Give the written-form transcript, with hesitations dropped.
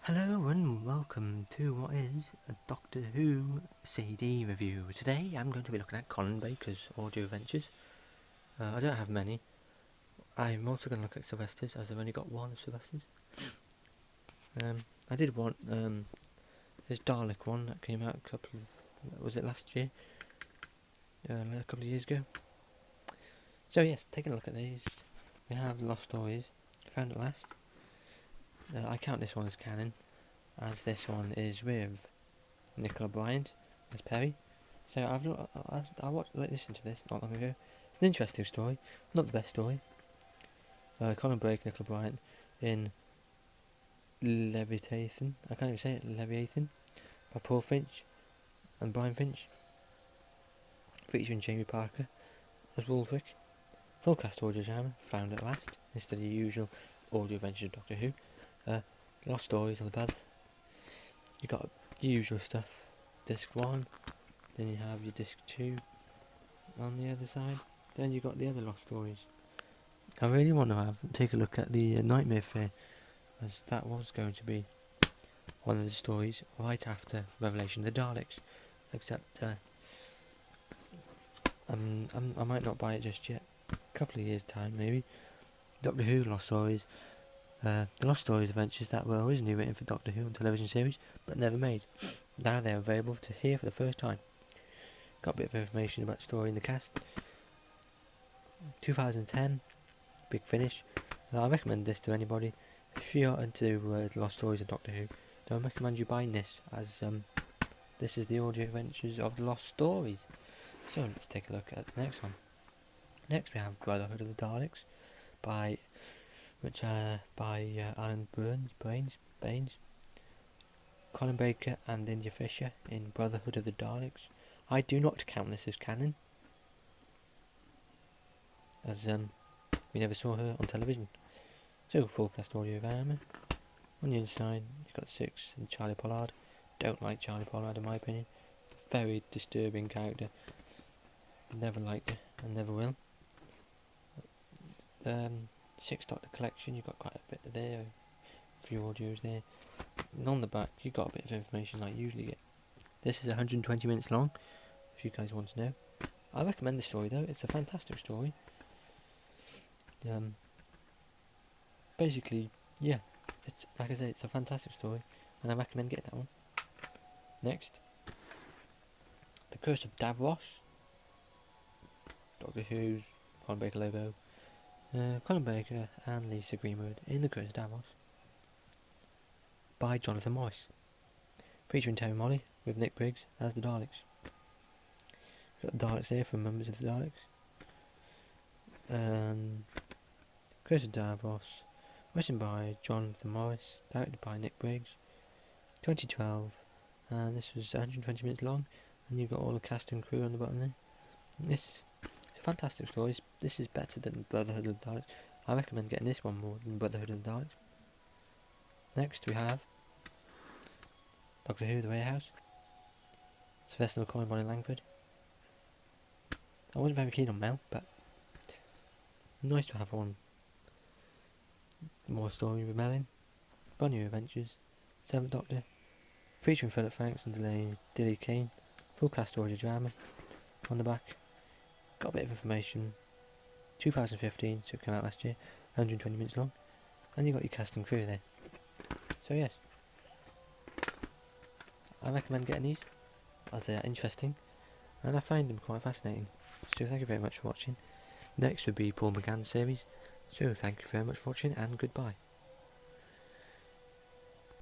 Hello and welcome to what is a Doctor Who CD review. Today I'm going to be looking at Colin Baker's audio adventures. I don't have many. I'm also going to look at Sylvester's, as I've only got one of Sylvester's. I did want his Dalek one that came out was it last year? A couple of years ago. So yes, taking a look at these. We have Lost Stories, Found at Last. I count this one as canon, as this one is with Nicola Bryant as Perry. So I listened to this not long ago. It's an interesting story, not the best story. Colin Baker, Nicola Bryant in Leviathan. I can't even say it. Leviathan by Paul Finch and Brian Finch, featuring Jamie Parker as Waldrick. Full cast audio drama, Found at Last, instead of the usual audio adventures of Doctor Who. Lost Stories on the bed. You got the usual stuff. Disc 1, then you have your disc 2 on the other side. Then you got the other Lost Stories. I really want to take a look at the Nightmare Fair, as that was going to be one of the stories right after Revelation of the Daleks. Except I might not buy it just yet. A couple of years time maybe. Doctor Who Lost Stories. The Lost Stories adventures that were originally written for Doctor Who on television series, but never made. Now they're available to hear for the first time. Got a bit of information about the story in the cast. 2010, big finish. I recommend this to anybody. If you're into the Lost Stories of Doctor Who, then I recommend you buying this, as this is the audio adventures of the Lost Stories. So let's take a look at the next one. Next we have Brotherhood of the Daleks by Alan Baines, Colin Baker and India Fisher in Brotherhood of the Daleks. I do not count this as canon, as we never saw her on television. So full cast audio drama. On the inside you've got 6 and Charlie Pollard. Don't like Charlie Pollard in my opinion. Very disturbing character. Never liked her and never will. 6 Doctor collection, you've got quite a bit there, a few audios there. And on the back you've got a bit of information like you usually get. This is 120 minutes long, if you guys want to know. I recommend the story though, it's a fantastic story. Basically, yeah, it's like I say, it's a fantastic story, and I recommend getting that one. Next, The Curse of Davros, Doctor Who's Colin Baker logo. Colin Baker and Lisa Greenwood in The Curse of Davros by Jonathan Morris, featuring Terry Molly with Nick Briggs as the Daleks. Got the Daleks here from members of the Daleks. Curse of Davros, written by Jonathan Morris, directed by Nick Briggs, 2012, and this was 120 minutes long, and you've got all the cast and crew on the bottom there. It's a fantastic story. This is better than Brotherhood of the Daleks. I recommend getting this one more than Brotherhood of the Daleks. Next we have Doctor Who The Warehouse, Sylvester, McCoy and Bonnie Langford. I wasn't very keen on Mel, but nice to have one more story with Mel in. Bonnie Adventures, 7th Doctor, featuring Philip Franks and Dilly Kane. Full cast audio drama. On the back got a bit of information. 2015, so it came out last year, 120 minutes long, and you got your cast and crew there. So yes, I recommend getting these, as they are interesting, and I find them quite fascinating. So thank you very much for watching. Next would be Paul McGann's series, so thank you very much for watching, and goodbye.